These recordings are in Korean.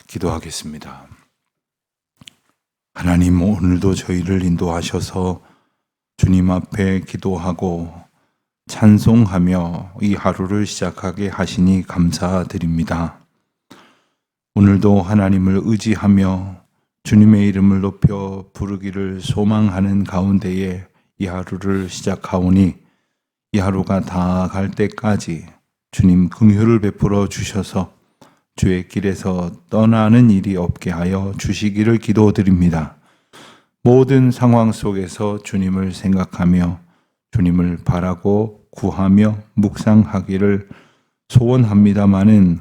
기도하겠습니다. 하나님, 오늘도 저희를 인도하셔서 주님 앞에 기도하고 찬송하며 이 하루를 시작하게 하시니 감사드립니다. 오늘도 하나님을 의지하며 주님의 이름을 높여 부르기를 소망하는 가운데에 이 하루를 시작하오니 이 하루가 다 갈 때까지 주님 긍휼을 베풀어 주셔서 주의 길에서 떠나는 일이 없게 하여 주시기를 기도드립니다. 모든 상황 속에서 주님을 생각하며 주님을 바라고 구하며 묵상하기를 소원합니다마는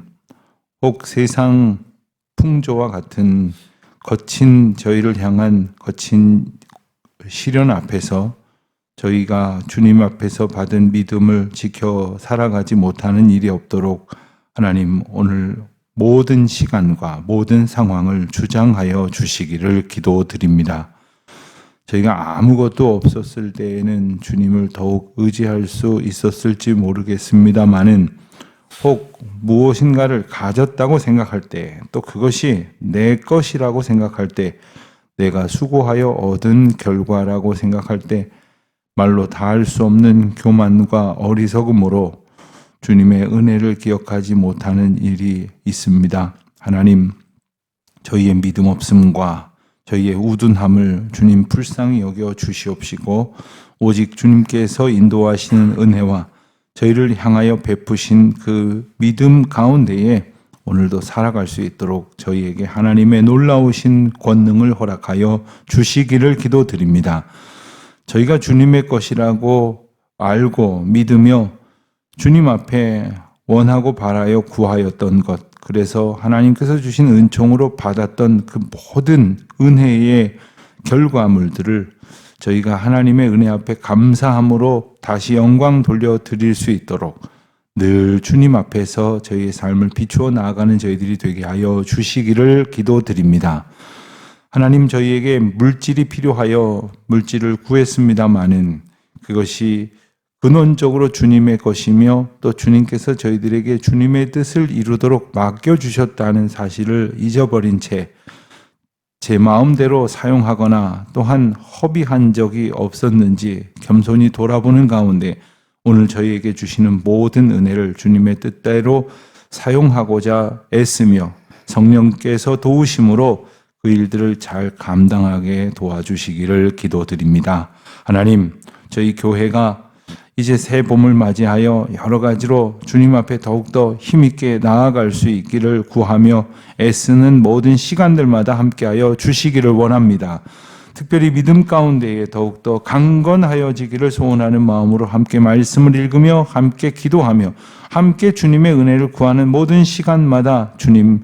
혹 세상 풍조와 같은 거친 저희를 향한 거친 시련 앞에서 저희가 주님 앞에서 받은 믿음을 지켜 살아가지 못하는 일이 없도록 하나님, 오늘 모든 시간과 모든 상황을 주장하여 주시기를 기도드립니다. 저희가 아무것도 없었을 때에는 주님을 더욱 의지할 수 있었을지 모르겠습니다마는 혹 무엇인가를 가졌다고 생각할 때, 또 그것이 내 것이라고 생각할 때, 내가 수고하여 얻은 결과라고 생각할 때 말로 다할 수 없는 교만과 어리석음으로 주님의 은혜를 기억하지 못하는 일이 있습니다. 하나님, 저희의 믿음 없음과 저희의 우둔함을 주님 불쌍히 여겨 주시옵시고 오직 주님께서 인도하시는 은혜와 저희를 향하여 베푸신 그 믿음 가운데에 오늘도 살아갈 수 있도록 저희에게 하나님의 놀라우신 권능을 허락하여 주시기를 기도드립니다. 저희가 주님의 것이라고 알고 믿으며 주님 앞에 원하고 바라여 구하였던 것, 그래서 하나님께서 주신 은총으로 받았던 그 모든 은혜의 결과물들을 저희가 하나님의 은혜 앞에 감사함으로 다시 영광 돌려드릴 수 있도록 늘 주님 앞에서 저희의 삶을 비추어 나아가는 저희들이 되게 하여 주시기를 기도드립니다. 하나님, 저희에게 물질이 필요하여 물질을 구했습니다마는 그것이 근원적으로 주님의 것이며 또 주님께서 저희들에게 주님의 뜻을 이루도록 맡겨주셨다는 사실을 잊어버린 채 제 마음대로 사용하거나 또한 허비한 적이 없었는지 겸손히 돌아보는 가운데 오늘 저희에게 주시는 모든 은혜를 주님의 뜻대로 사용하고자 애쓰며 성령께서 도우심으로 그 일들을 잘 감당하게 도와주시기를 기도드립니다. 하나님, 저희 교회가 이제 새 봄을 맞이하여 여러 가지로 주님 앞에 더욱더 힘있게 나아갈 수 있기를 구하며 애쓰는 모든 시간들마다 함께하여 주시기를 원합니다. 특별히 믿음 가운데에 더욱더 강건하여지기를 소원하는 마음으로 함께 말씀을 읽으며 함께 기도하며 함께 주님의 은혜를 구하는 모든 시간마다 주님,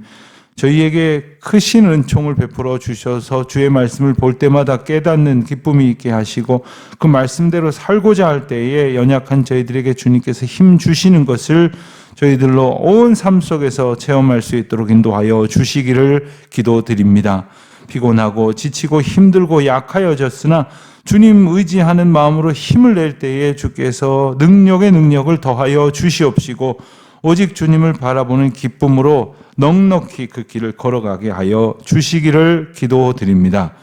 저희에게 크신 은총을 베풀어 주셔서 주의 말씀을 볼 때마다 깨닫는 기쁨이 있게 하시고 그 말씀대로 살고자 할 때에 연약한 저희들에게 주님께서 힘 주시는 것을 저희들로 온 삶 속에서 체험할 수 있도록 인도하여 주시기를 기도드립니다. 피곤하고 지치고 힘들고 약하여졌으나 주님 의지하는 마음으로 힘을 낼 때에 주께서 능력의 능력을 더하여 주시옵시고 오직 주님을 바라보는 기쁨으로 넉넉히 그 길을 걸어가게 하여 주시기를 기도드립니다.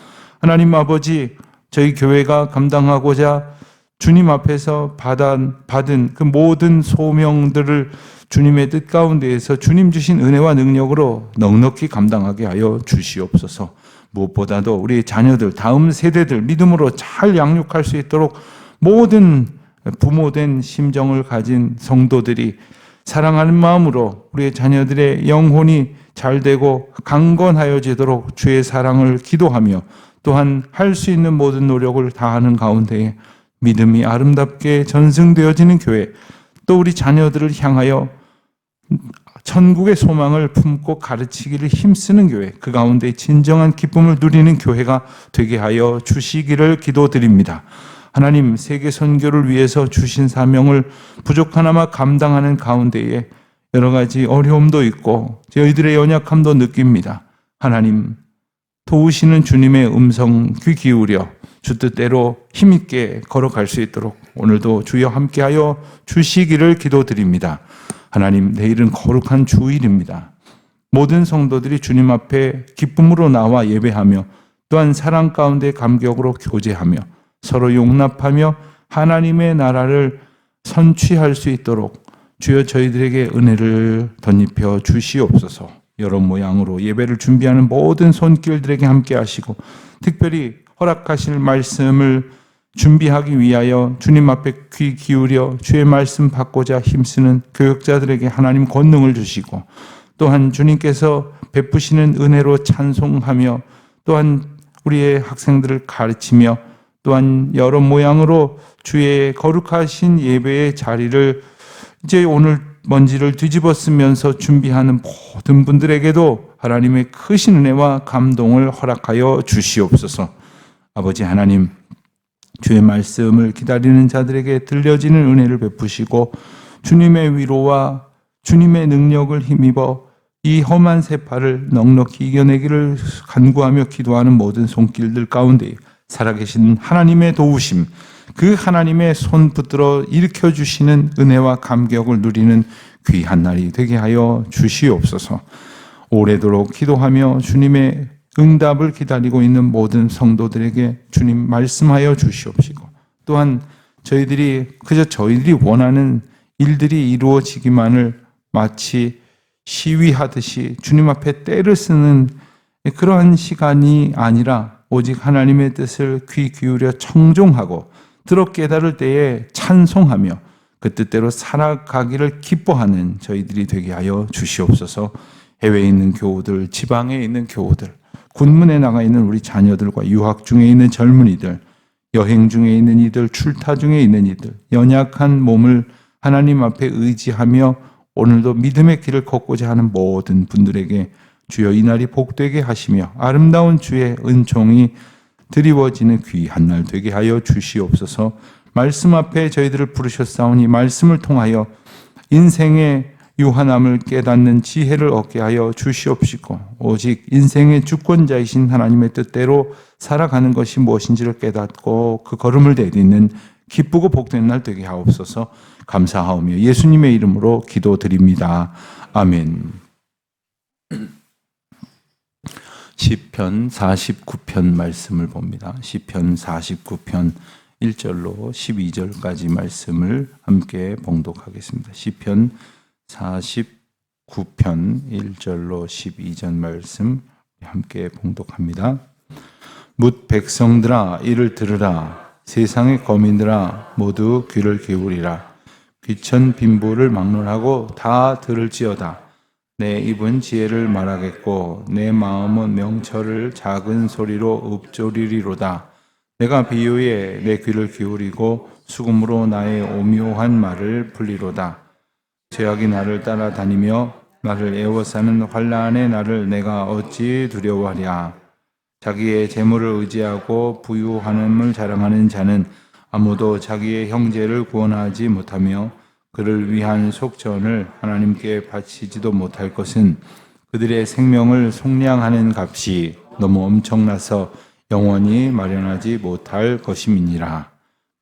하나님 아버지, 저희 교회가 감당하고자 주님 앞에서 받은 그 모든 소명들을 주님의 뜻 가운데에서 주님 주신 은혜와 능력으로 넉넉히 감당하게 하여 주시옵소서. 무엇보다도 우리 자녀들, 다음 세대들 믿음으로 잘 양육할 수 있도록 모든 부모된 심정을 가진 성도들이 사랑하는 마음으로 우리의 자녀들의 영혼이 잘되고 강건하여지도록 주의 사랑을 기도하며 또한 할 수 있는 모든 노력을 다하는 가운데에 믿음이 아름답게 전승되어지는 교회, 또 우리 자녀들을 향하여 천국의 소망을 품고 가르치기를 힘쓰는 교회, 그 가운데 진정한 기쁨을 누리는 교회가 되게 하여 주시기를 기도드립니다. 하나님, 세계 선교를 위해서 주신 사명을 부족하나마 감당하는 가운데에 여러 가지 어려움도 있고 저희들의 연약함도 느낍니다. 하나님, 도우시는 주님의 음성 귀 기울여 주 뜻대로 힘있게 걸어갈 수 있도록 오늘도 주여 함께하여 주시기를 기도드립니다. 하나님, 내일은 거룩한 주일입니다. 모든 성도들이 주님 앞에 기쁨으로 나와 예배하며 또한 사랑 가운데 감격으로 교제하며 서로 용납하며 하나님의 나라를 선취할 수 있도록 주여 저희들에게 은혜를 덧입혀 주시옵소서. 여러 모양으로 예배를 준비하는 모든 손길들에게 함께 하시고 특별히 허락하실 말씀을 준비하기 위하여 주님 앞에 귀 기울여 주의 말씀 받고자 힘쓰는 교역자들에게 하나님 권능을 주시고 또한 주님께서 베푸시는 은혜로 찬송하며 또한 우리의 학생들을 가르치며 또한 여러 모양으로 주의 거룩하신 예배의 자리를 이제 오늘 먼지를 뒤집어 쓰면서 준비하는 모든 분들에게도 하나님의 크신 은혜와 감동을 허락하여 주시옵소서. 아버지 하나님, 주의 말씀을 기다리는 자들에게 들려지는 은혜를 베푸시고 주님의 위로와 주님의 능력을 힘입어 이 험한 세파를 넉넉히 이겨내기를 간구하며 기도하는 모든 손길들 가운데 살아계신 하나님의 도우심, 그 하나님의 손 붙들어 일으켜주시는 은혜와 감격을 누리는 귀한 날이 되게 하여 주시옵소서. 오래도록 기도하며 주님의 응답을 기다리고 있는 모든 성도들에게 주님 말씀하여 주시옵시고 또한 그저 저희들이 원하는 일들이 이루어지기만을 마치 시위하듯이 주님 앞에 때를 쓰는 그러한 시간이 아니라 오직 하나님의 뜻을 귀 기울여 청종하고 들어 깨달을 때에 찬송하며 그 뜻대로 살아가기를 기뻐하는 저희들이 되게 하여 주시옵소서. 해외에 있는 교우들, 지방에 있는 교우들, 군문에 나가 있는 우리 자녀들과 유학 중에 있는 젊은이들, 여행 중에 있는 이들, 출타 중에 있는 이들, 연약한 몸을 하나님 앞에 의지하며 오늘도 믿음의 길을 걷고자 하는 모든 분들에게 주여 이날이 복되게 하시며 아름다운 주의 은총이 드리워지는 귀한 날 되게 하여 주시옵소서. 말씀 앞에 저희들을 부르셨사오니 말씀을 통하여 인생의 유한함을 깨닫는 지혜를 얻게 하여 주시옵시고 오직 인생의 주권자이신 하나님의 뜻대로 살아가는 것이 무엇인지를 깨닫고 그 걸음을 내딛는 기쁘고 복된 날 되게 하옵소서. 감사하오며 예수님의 이름으로 기도드립니다. 아멘. 시편 49편 말씀을 봅니다. 시편 49편 1절로 12절까지 말씀을 함께 봉독하겠습니다. 시편 49편 1절로 12절 말씀 함께 봉독합니다. 뭇 백성들아 이를 들으라. 세상의 거민들아 모두 귀를 기울이라. 귀천 빈부를 막론하고 다 들을지어다. 내 입은 지혜를 말하겠고 내 마음은 명철을 작은 소리로 읊조리리로다. 내가 비유에 내 귀를 기울이고 수금으로 나의 오묘한 말을 풀리로다. 죄악이 나를 따라다니며 나를 애워싸는 환난의 나를 내가 어찌 두려워하랴. 자기의 재물을 의지하고 부유함을 자랑하는 자는 아무도 자기의 형제를 구원하지 못하며 그를 위한 속전을 하나님께 바치지도 못할 것은 그들의 생명을 속량하는 값이 너무 엄청나서 영원히 마련하지 못할 것임이니라.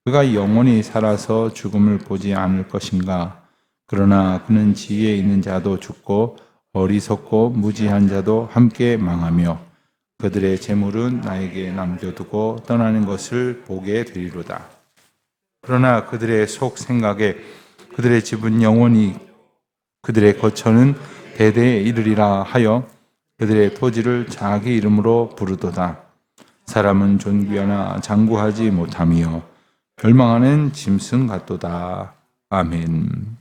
그가 영원히 살아서 죽음을 보지 않을 것인가. 그러나 그는 지혜에 있는 자도 죽고 어리석고 무지한 자도 함께 망하며 그들의 재물은 나에게 남겨두고 떠나는 것을 보게 되리로다. 그러나 그들의 속 생각에 그들의 집은 영원히 그들의 거처는 대대에 이르리라 하여 그들의 토지를 자기 이름으로 부르도다. 사람은 존귀하나 장구하지 못하며 멸망하는 짐승 같도다. 아멘.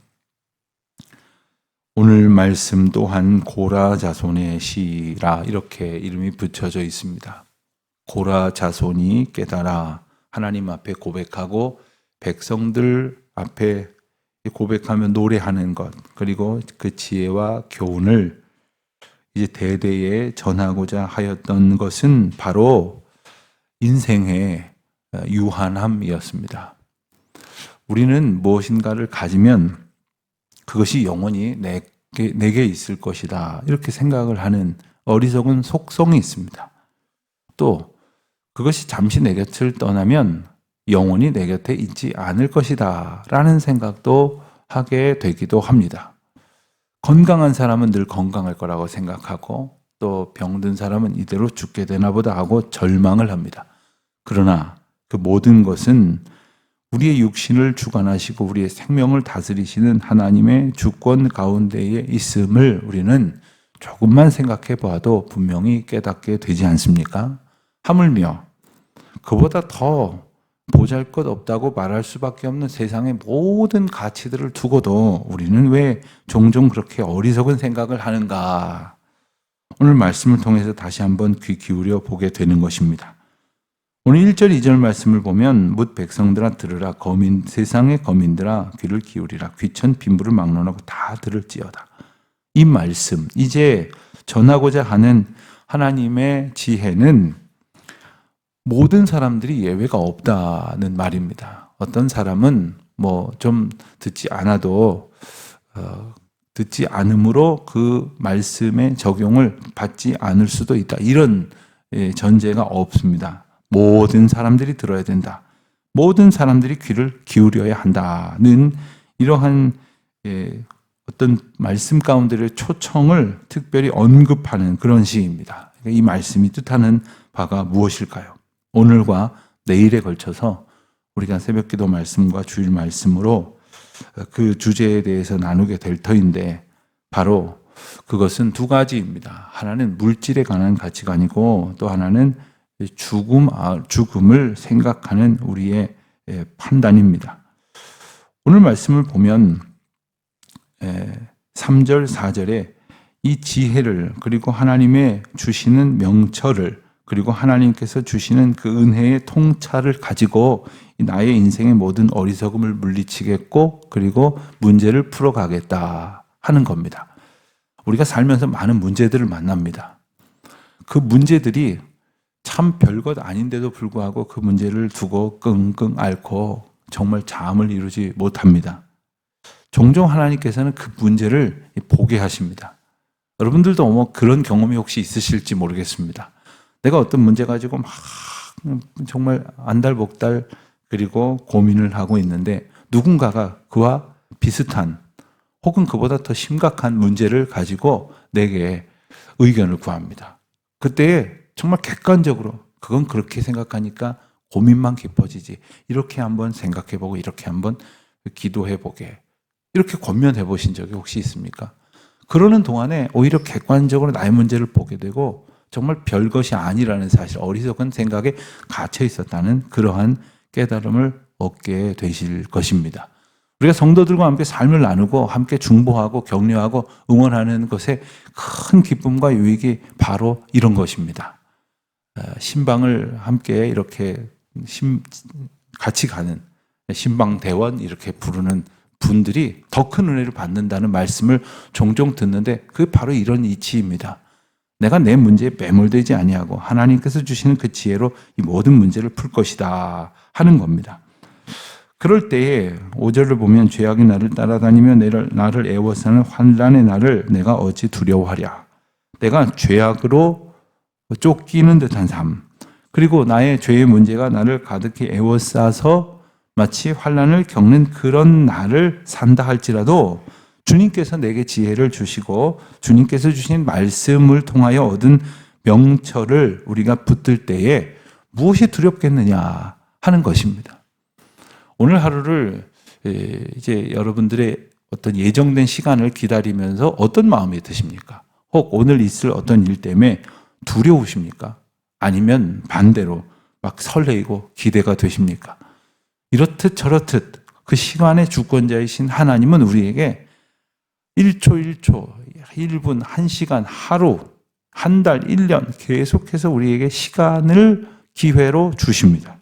오늘 말씀 또한 고라 자손의 시라 이렇게 이름이 붙여져 있습니다. 고라 자손이 깨달아 하나님 앞에 고백하고 백성들 앞에 고백하며 노래하는 것, 그리고 그 지혜와 교훈을 이제 대대에 전하고자 하였던 것은 바로 인생의 유한함이었습니다. 우리는 무엇인가를 가지면 그것이 영원히 내게 있을 것이다 이렇게 생각을 하는 어리석은 속성이 있습니다. 또 그것이 잠시 내 곁을 떠나면 영원히 내 곁에 있지 않을 것이다 라는 생각도 하게 되기도 합니다. 건강한 사람은 늘 건강할 거라고 생각하고 또 병든 사람은 이대로 죽게 되나 보다 하고 절망을 합니다. 그러나 그 모든 것은 우리의 육신을 주관하시고 우리의 생명을 다스리시는 하나님의 주권 가운데에 있음을 우리는 조금만 생각해 보아도 분명히 깨닫게 되지 않습니까? 하물며 그보다 더 보잘것없다고 말할 수밖에 없는 세상의 모든 가치들을 두고도 우리는 왜 종종 그렇게 어리석은 생각을 하는가? 오늘 말씀을 통해서 다시 한번 귀 기울여 보게 되는 것입니다. 오늘 1절 2절 말씀을 보면 뭇 백성들아 들으라 세상의 거민들아 귀를 기울이라 귀천 빈부를 막론하고 다 들을지어다. 이 말씀 이제 전하고자 하는 하나님의 지혜는 모든 사람들이 예외가 없다는 말입니다. 어떤 사람은 좀 듣지 않아도 듣지 않음으로 그 말씀의 적용을 받지 않을 수도 있다. 이런 전제가 없습니다. 모든 사람들이 들어야 된다. 모든 사람들이 귀를 기울여야 한다는 이러한 어떤 말씀 가운데의 초청을 특별히 언급하는 그런 시입니다. 이 말씀이 뜻하는 바가 무엇일까요? 오늘과 내일에 걸쳐서 우리가 새벽기도 말씀과 주일 말씀으로 그 주제에 대해서 나누게 될 터인데 바로 그것은 2가지입니다. 하나는 물질에 관한 가치관이고 또 하나는 죽음을 생각하는 우리의 판단입니다. 오늘 말씀을 보면 3절, 4절에 이 지혜를 그리고 하나님의 주시는 명철을 그리고 하나님께서 주시는 그 은혜의 통찰을 가지고 나의 인생의 모든 어리석음을 물리치겠고 그리고 문제를 풀어가겠다 하는 겁니다. 우리가 살면서 많은 문제들을 만납니다. 그 문제들이 참 별것 아닌데도 불구하고 그 문제를 두고 끙끙 앓고 정말 잠을 이루지 못합니다. 종종 하나님께서는 그 문제를 보게 하십니다. 여러분들도 그런 경험이 혹시 있으실지 모르겠습니다. 내가 어떤 문제 가지고 막 정말 안달복달 그리고 고민을 하고 있는데 누군가가 그와 비슷한 혹은 그보다 더 심각한 문제를 가지고 내게 의견을 구합니다. 그때 정말 객관적으로 그건 그렇게 생각하니까 고민만 깊어지지. 이렇게 한번 생각해보고 이렇게 한번 기도해보게. 이렇게 권면해보신 적이 혹시 있습니까? 그러는 동안에 오히려 객관적으로 나의 문제를 보게 되고 정말 별것이 아니라는 사실, 어리석은 생각에 갇혀 있었다는 그러한 깨달음을 얻게 되실 것입니다. 우리가 성도들과 함께 삶을 나누고 함께 중보하고 격려하고 응원하는 것에 큰 기쁨과 유익이 바로 이런 것입니다. 신방을 함께 이렇게 같이 가는 신방대원 이렇게 부르는 분들이 더 큰 은혜를 받는다는 말씀을 종종 듣는데 그게 바로 이런 이치입니다. 내가 내 문제에 매몰되지 아니하고 하나님께서 주시는 그 지혜로 이 모든 문제를 풀 것이다 하는 겁니다. 그럴 때에 5절을 보면 죄악이 나를 따라다니며 나를 애워싸는 환난의 날을 내가 어찌 두려워하랴. 내가 죄악으로 쫓기는 듯한 삶 그리고 나의 죄의 문제가 나를 가득히 애워싸서 마치 환난을 겪는 그런 날을 산다 할지라도 주님께서 내게 지혜를 주시고 주님께서 주신 말씀을 통하여 얻은 명철을 우리가 붙들 때에 무엇이 두렵겠느냐 하는 것입니다. 오늘 하루를 이제 여러분들의 어떤 예정된 시간을 기다리면서 어떤 마음이 드십니까? 혹 오늘 있을 어떤 일 때문에 두려우십니까? 아니면 반대로 막 설레이고 기대가 되십니까? 이렇듯 저렇듯 그 시간의 주권자이신 하나님은 우리에게 1초 1초, 1분, 1시간, 하루, 한 달, 1년 계속해서 우리에게 시간을 기회로 주십니다.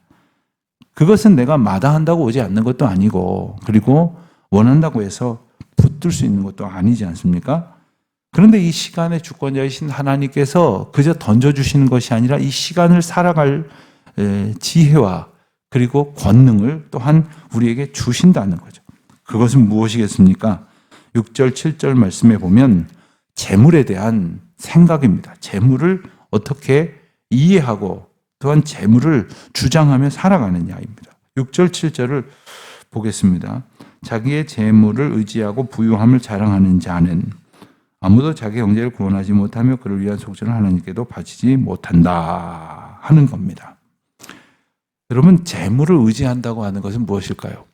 그것은 내가 마다한다고 오지 않는 것도 아니고 그리고 원한다고 해서 붙들 수 있는 것도 아니지 않습니까? 그런데 이 시간의 주권자이신 하나님께서 그저 던져주시는 것이 아니라 이 시간을 살아갈 지혜와 그리고 권능을 또한 우리에게 주신다는 거죠. 그것은 무엇이겠습니까? 6절, 7절 말씀에 보면 재물에 대한 생각입니다. 재물을 어떻게 이해하고 또한 재물을 주장하며 살아가느냐입니다. 6절, 7절을 보겠습니다. 자기의 재물을 의지하고 부유함을 자랑하는 자는 아무도 자기 형제를 구원하지 못하며 그를 위한 속죄는 하나님께도 바치지 못한다 하는 겁니다. 여러분, 재물을 의지한다고 하는 것은 무엇일까요?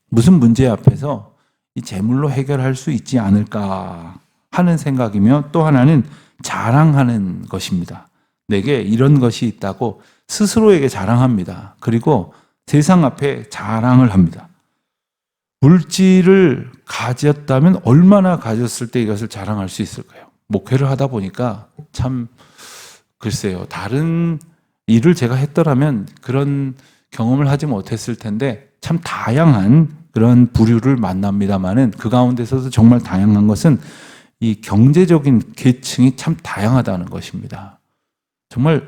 무슨 문제 앞에서 이 재물로 해결할 수 있지 않을까 하는 생각이며, 또 하나는 자랑하는 것입니다. 내게 이런 것이 있다고 스스로에게 자랑합니다. 그리고 세상 앞에 자랑을 합니다. 물질을 가졌다면 얼마나 가졌을 때 이것을 자랑할 수 있을까요? 목회를 하다 보니까 참 글쎄요, 다른 일을 제가 했더라면 그런 경험을 하지 못했을 텐데 참 다양한 그런 부류를 만납니다만은, 그 가운데서도 정말 다양한 것은 이 경제적인 계층이 참 다양하다는 것입니다. 정말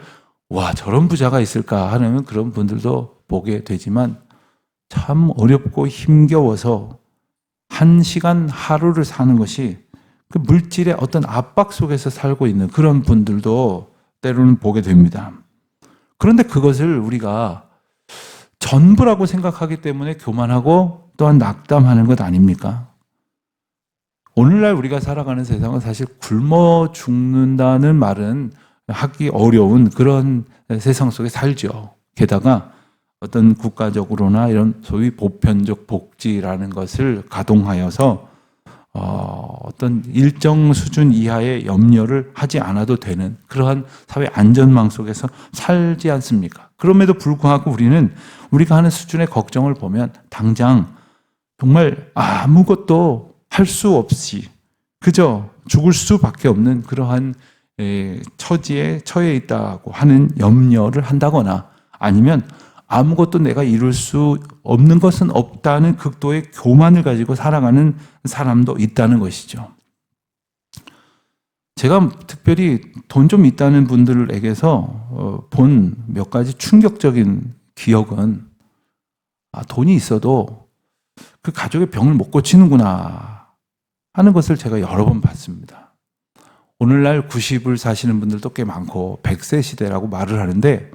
와, 저런 부자가 있을까 하는 그런 분들도 보게 되지만, 참 어렵고 힘겨워서 한 시간 하루를 사는 것이 그 물질의 어떤 압박 속에서 살고 있는 그런 분들도 때로는 보게 됩니다. 그런데 그것을 우리가 전부라고 생각하기 때문에 교만하고 또한 낙담하는 것 아닙니까? 오늘날 우리가 살아가는 세상은 사실 굶어 죽는다는 말은 하기 어려운 그런 세상 속에 살죠. 게다가 어떤 국가적으로나 이런 소위 보편적 복지라는 것을 가동하여서 어떤 일정 수준 이하의 염려를 하지 않아도 되는 그러한 사회 안전망 속에서 살지 않습니까? 그럼에도 불구하고 우리가 하는 수준의 걱정을 보면 당장 정말 아무것도 할 수 없이 그저 죽을 수밖에 없는 그러한 처지에 처해 있다고 하는 염려를 한다거나, 아니면 아무것도 내가 이룰 수 없는 것은 없다는 극도의 교만을 가지고 살아가는 사람도 있다는 것이죠. 제가 특별히 돈 좀 있다는 분들에게서 본 몇 가지 충격적인 기억은, 돈이 있어도 그 가족의 병을 못 고치는구나 하는 것을 제가 여러 번 봤습니다. 오늘날 90을 사시는 분들도 꽤 많고 100세 시대라고 말을 하는데,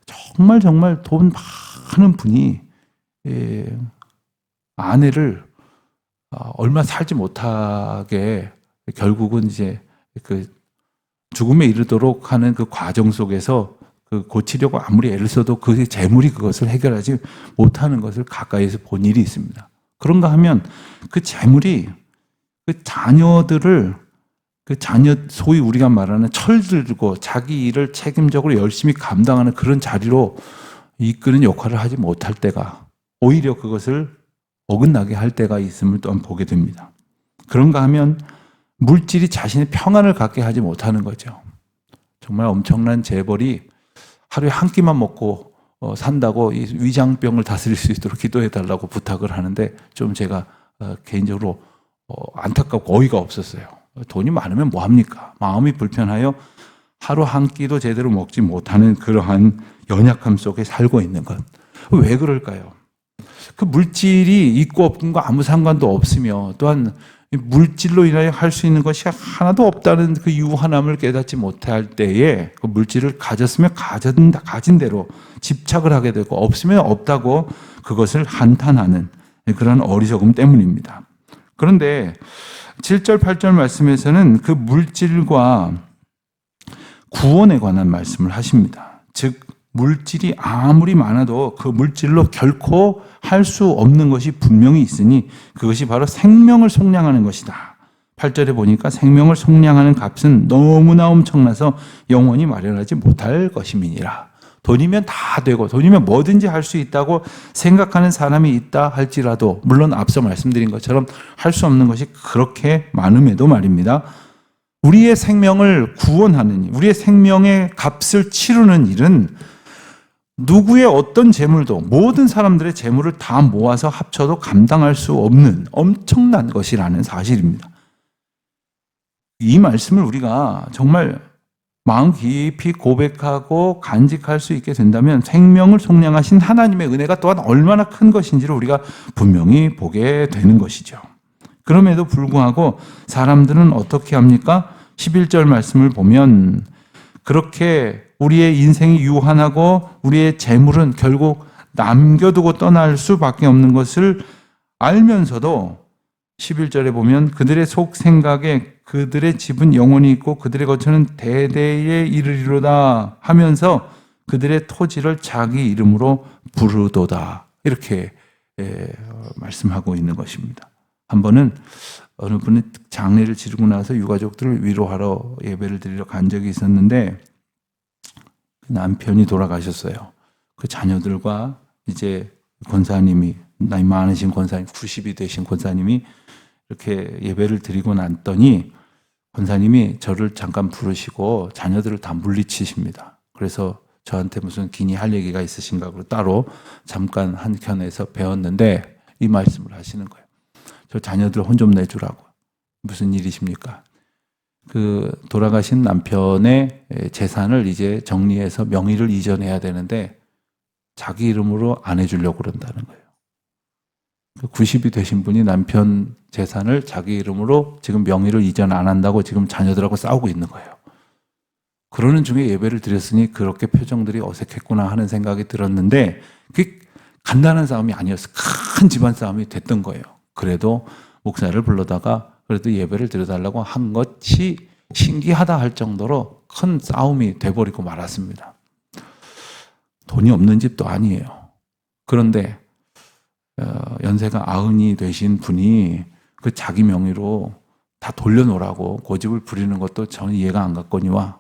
정말 돈 많은 분이 아내를 얼마 살지 못하게 결국은 이제 그 죽음에 이르도록 하는 그 과정 속에서 그 고치려고 아무리 애를 써도 그 재물이 그것을 해결하지 못하는 것을 가까이에서 본 일이 있습니다. 그런가 하면 그 재물이 그 자녀들을, 그 자녀 소위 우리가 말하는 철들고 자기 일을 책임적으로 열심히 감당하는 그런 자리로 이끄는 역할을 하지 못할 때가, 오히려 그것을 어긋나게 할 때가 있음을 또한 보게 됩니다. 그런가 하면 물질이 자신의 평안을 갖게 하지 못하는 거죠. 정말 엄청난 재벌이 하루에 한 끼만 먹고 산다고 이 위장병을 다스릴 수 있도록 기도해달라고 부탁을 하는데, 좀 제가 개인적으로 안타깝고 어이가 없었어요. 돈이 많으면 뭐합니까? 마음이 불편하여 하루 한 끼도 제대로 먹지 못하는 그러한 연약함 속에 살고 있는 것. 왜 그럴까요? 그 물질이 있고 없는 거 아무 상관도 없으며, 또한 물질로 인하여 할 수 있는 것이 하나도 없다는 그 유한함을 깨닫지 못할 때에 그 물질을 가졌으면 가진 대로 집착을 하게 되고, 없으면 없다고 그것을 한탄하는 그런 어리석음 때문입니다. 그런데 7절, 8절 말씀에서는 그 물질과 구원에 관한 말씀을 하십니다. 즉, 물질이 아무리 많아도 그 물질로 결코 할 수 없는 것이 분명히 있으니 그것이 바로 생명을 속량하는 것이다. 8절에 보니까 생명을 속량하는 값은 너무나 엄청나서 영원히 마련하지 못할 것임이니라. 돈이면 다 되고 돈이면 뭐든지 할 수 있다고 생각하는 사람이 있다 할지라도, 물론 앞서 말씀드린 것처럼 할 수 없는 것이 그렇게 많음에도 말입니다. 우리의 생명을 구원하는 일, 우리의 생명의 값을 치르는 일은 누구의 어떤 재물도, 모든 사람들의 재물을 다 모아서 합쳐도 감당할 수 없는 엄청난 것이라는 사실입니다. 이 말씀을 우리가 정말 마음 깊이 고백하고 간직할 수 있게 된다면 생명을 속량하신 하나님의 은혜가 또한 얼마나 큰 것인지를 우리가 분명히 보게 되는 것이죠. 그럼에도 불구하고 사람들은 어떻게 합니까? 11절 말씀을 보면 그렇게 우리의 인생이 유한하고 우리의 재물은 결국 남겨두고 떠날 수밖에 없는 것을 알면서도 11절에 보면 그들의 속 생각에 그들의 집은 영원히 있고 그들의 거처는 대대에 이르리로다 하면서 그들의 토지를 자기 이름으로 부르도다. 이렇게 말씀하고 있는 것입니다. 한 번은 어느 분이 장례를 치르고 나서 유가족들을 위로하러 예배를 드리러 간 적이 있었는데 남편이 돌아가셨어요. 그 자녀들과 이제 권사님이, 나이 많으신 권사님, 90이 되신 권사님이 이렇게 예배를 드리고 났더니 권사님이 저를 잠깐 부르시고 자녀들을 다 물리치십니다. 그래서 저한테 무슨 긴히 할 얘기가 있으신가 하고 따로 잠깐 한켠에서 배웠는데 이 말씀을 하시는 거예요. 저 자녀들 혼 좀 내주라고. 무슨 일이십니까? 그 돌아가신 남편의 재산을 이제 정리해서 명의를 이전해야 되는데 자기 이름으로 안 해주려고 그런다는 거예요. 90이 되신 분이 남편 재산을 자기 이름으로 지금 명의를 이전 안 한다고 지금 자녀들하고 싸우고 있는 거예요. 그러는 중에 예배를 드렸으니 그렇게 표정들이 어색했구나 하는 생각이 들었는데 그게 간단한 싸움이 아니었어요. 큰 집안 싸움이 됐던 거예요. 그래도 목사를 불러다가 그래도 예배를 드려달라고 한 것이 신기하다 할 정도로 큰 싸움이 돼버리고 말았습니다. 돈이 없는 집도 아니에요. 그런데 연세가 90이 되신 분이 그 자기 명의로 다 돌려놓으라고 고집을 부리는 것도 저는 이해가 안 갔거니와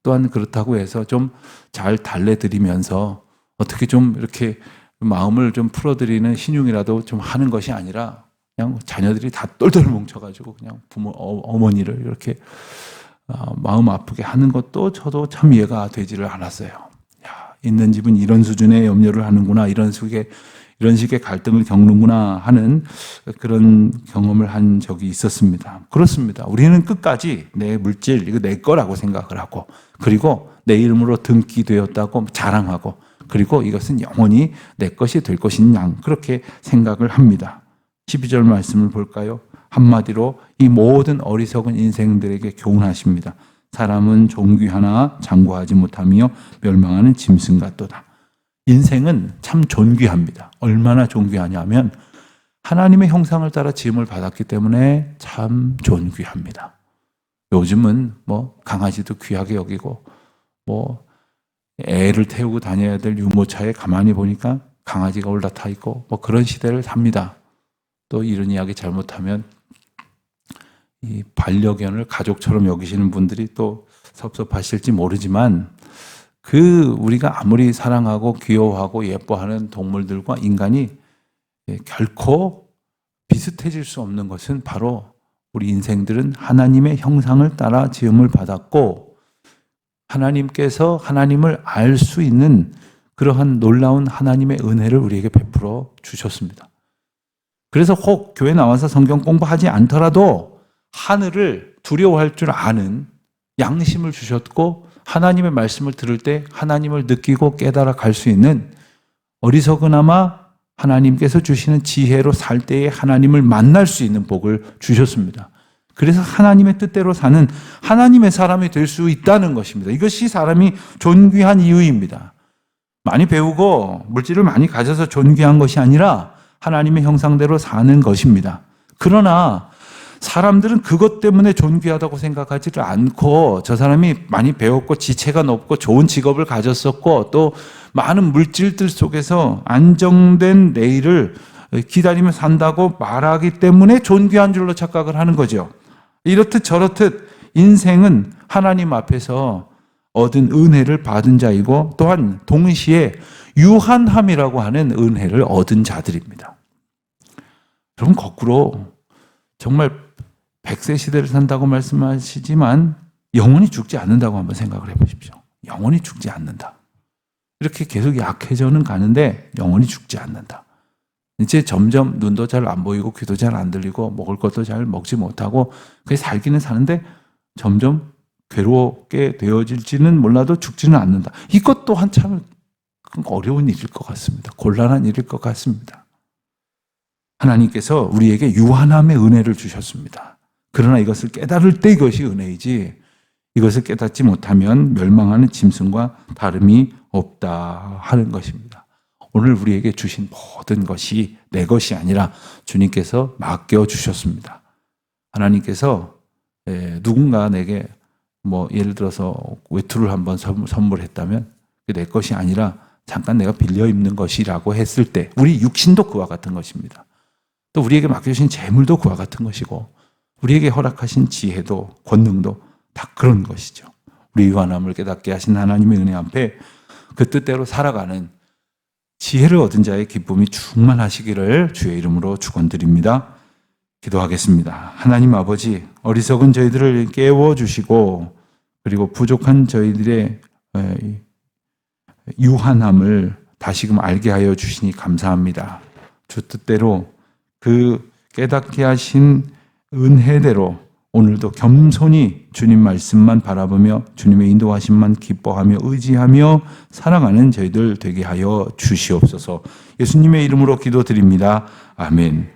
또한 그렇다고 해서 좀 잘 달래드리면서 어떻게 좀 이렇게 마음을 좀 풀어드리는 신용이라도 좀 하는 것이 아니라 그냥 자녀들이 다 똘똘 뭉쳐가지고 그냥 부모, 어머니를 이렇게 마음 아프게 하는 것도 저도 참 이해가 되지를 않았어요. 야, 있는 집은 이런 수준의 염려를 하는구나, 이런 식의 갈등을 겪는구나 하는 그런 경험을 한 적이 있었습니다. 그렇습니다. 우리는 끝까지 내 물질, 이거 내 거라고 생각을 하고, 그리고 내 이름으로 등기되었다고 자랑하고, 그리고 이것은 영원히 내 것이 될 것인 양, 그렇게 생각을 합니다. 12절 말씀을 볼까요? 한마디로 이 모든 어리석은 인생들에게 교훈하십니다. 사람은 존귀하나 장구하지 못하며 멸망하는 짐승 같도다. 인생은 참 존귀합니다. 얼마나 존귀하냐면 하나님의 형상을 따라 지음을 받았기 때문에 참 존귀합니다. 요즘은 뭐 강아지도 귀하게 여기고 뭐 애를 태우고 다녀야 될 유모차에 가만히 보니까 강아지가 올라타 있고 뭐 그런 시대를 삽니다. 또 이런 이야기 잘못하면 이 반려견을 가족처럼 여기시는 분들이 또 섭섭하실지 모르지만 우리가 아무리 사랑하고 귀여워하고 예뻐하는 동물들과 인간이 결코 비슷해질 수 없는 것은 바로 우리 인생들은 하나님의 형상을 따라 지음을 받았고 하나님께서 하나님을 알 수 있는 그러한 놀라운 하나님의 은혜를 우리에게 베풀어 주셨습니다. 그래서 혹 교회 나와서 성경 공부하지 않더라도 하늘을 두려워할 줄 아는 양심을 주셨고 하나님의 말씀을 들을 때 하나님을 느끼고 깨달아 갈 수 있는 어리석으나마 하나님께서 주시는 지혜로 살 때에 하나님을 만날 수 있는 복을 주셨습니다. 그래서 하나님의 뜻대로 사는 하나님의 사람이 될 수 있다는 것입니다. 이것이 사람이 존귀한 이유입니다. 많이 배우고 물질을 많이 가져서 존귀한 것이 아니라 하나님의 형상대로 사는 것입니다. 그러나 사람들은 그것 때문에 존귀하다고 생각하지를 않고 저 사람이 많이 배웠고 지체가 높고 좋은 직업을 가졌었고 또 많은 물질들 속에서 안정된 내일을 기다리며 산다고 말하기 때문에 존귀한 줄로 착각을 하는 거죠. 이렇듯 저렇듯 인생은 하나님 앞에서 얻은 은혜를 받은 자이고 또한 동시에 유한함이라고 하는 은혜를 얻은 자들입니다. 여러분 거꾸로 정말 100세 시대를 산다고 말씀하시지만 영원히 죽지 않는다고 한번 생각을 해보십시오. 영원히 죽지 않는다. 이렇게 계속 약해져는 가는데 영원히 죽지 않는다. 이제 점점 눈도 잘 안 보이고 귀도 잘 안 들리고 먹을 것도 잘 먹지 못하고 그게 살기는 사는데 점점 괴롭게 되어질지는 몰라도 죽지는 않는다. 이것 또한 참 어려운 일일 것 같습니다. 곤란한 일일 것 같습니다. 하나님께서 우리에게 유한함의 은혜를 주셨습니다. 그러나 이것을 깨달을 때 이것이 은혜이지 이것을 깨닫지 못하면 멸망하는 짐승과 다름이 없다 하는 것입니다. 오늘 우리에게 주신 모든 것이 내 것이 아니라 주님께서 맡겨주셨습니다. 하나님께서 누군가 내게 예를 들어서 외투를 한번 선물했다면 내 것이 아니라 잠깐 내가 빌려 입는 것이라고 했을 때 우리 육신도 그와 같은 것입니다. 또 우리에게 맡겨주신 재물도 그와 같은 것이고 우리에게 허락하신 지혜도 권능도 다 그런 것이죠. 우리 유한함을 깨닫게 하신 하나님의 은혜 앞에 그 뜻대로 살아가는 지혜를 얻은 자의 기쁨이 충만하시기를 주의 이름으로 축원드립니다. 기도하겠습니다. 하나님 아버지, 어리석은 저희들을 깨워주시고 그리고 부족한 저희들의 유한함을 다시금 알게 하여 주시니 감사합니다. 주 뜻대로 그 깨닫게 하신 은혜대로 오늘도 겸손히 주님 말씀만 바라보며 주님의 인도하심만 기뻐하며 의지하며 살아가는 저희들 되게 하여 주시옵소서. 예수님의 이름으로 기도드립니다. 아멘.